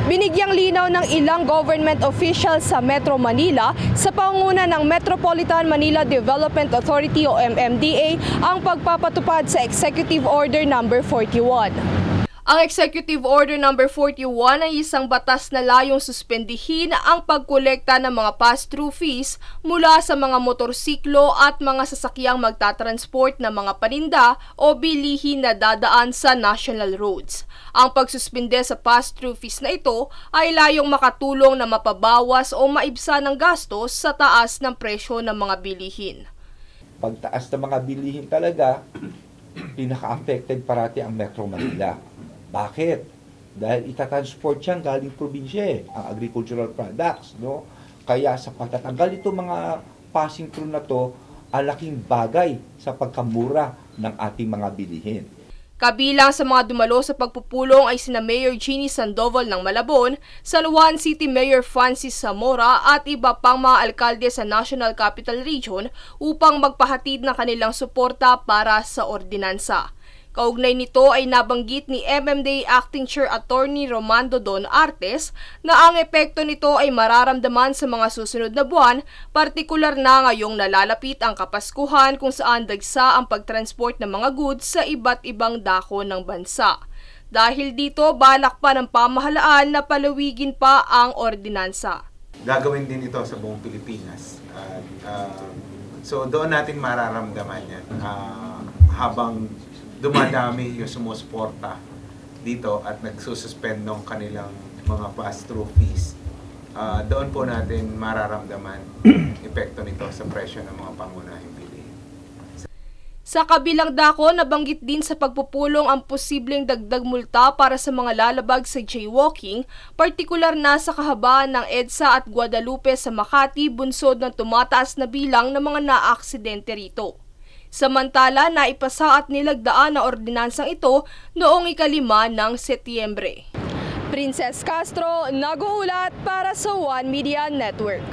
Binigyang linaw ng ilang government officials sa Metro Manila sa pangunguna ng Metropolitan Manila Development Authority o MMDA ang pagpapatupad sa Executive Order No. 41. Ang Executive Order No. 41 ay isang batas na layong suspendihin ang pagkolekta ng mga pass-through fees mula sa mga motorsiklo at mga sasakyang magtatransport ng mga paninda o bilihin na dadaan sa national roads. Ang pagsuspende sa pass-through fees na ito ay layong makatulong na mapabawas o maibsan ng gastos sa taas ng presyo ng mga bilihin. Pagtaas ng mga bilihin talaga, pinaka-affected parati ang Metro Manila. Bakit? Dahil itatransport siyang galing probinsya, ang agricultural products, no? Kaya sa pagtatanggal ito mga passing through na to, alaking bagay sa pagkamura ng ating mga bilihin. Kabilang sa mga dumalo sa pagpupulong ay sina Mayor Jeannie Sandoval ng Malabon, San Juan City Mayor Francis Zamora at iba pang mga alkalde sa National Capital Region upang magpahatid ng kanilang suporta para sa ordinansa. Kaugnay nito ay nabanggit ni MMDA Acting Chair Attorney Romando Don Artes na ang epekto nito ay mararamdaman sa mga susunod na buwan, partikular na ngayong nalalapit ang Kapaskuhan kung saan dagsa ang pagtransport ng mga goods sa iba't ibang dako ng bansa. Dahil dito, balak pa ng pamahalaan na palawigin pa ang ordinansa. Gagawin din ito sa buong Pilipinas. So doon natin mararamdaman yan habang dumadami yung sumusuporta dito at nagsususpend ng kanilang mga pass-through fees. Doon po natin mararamdaman epekto nito sa presyo ng mga pangunahing bilihin. Sa kabilang dako, nabanggit din sa pagpupulong ang posibleng dagdag multa para sa mga lalabag sa jaywalking, partikular na sa kahabaan ng EDSA at Guadalupe sa Makati, bunsod ng tumataas na bilang ng mga naaksidente rito. Samantala, naipasa at nilagdaan na ordinansang ito noong 5 ng Setyembre. Princess Castro, nag-uulat para sa One Media Network.